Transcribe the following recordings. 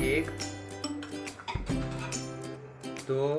1 2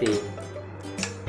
3۔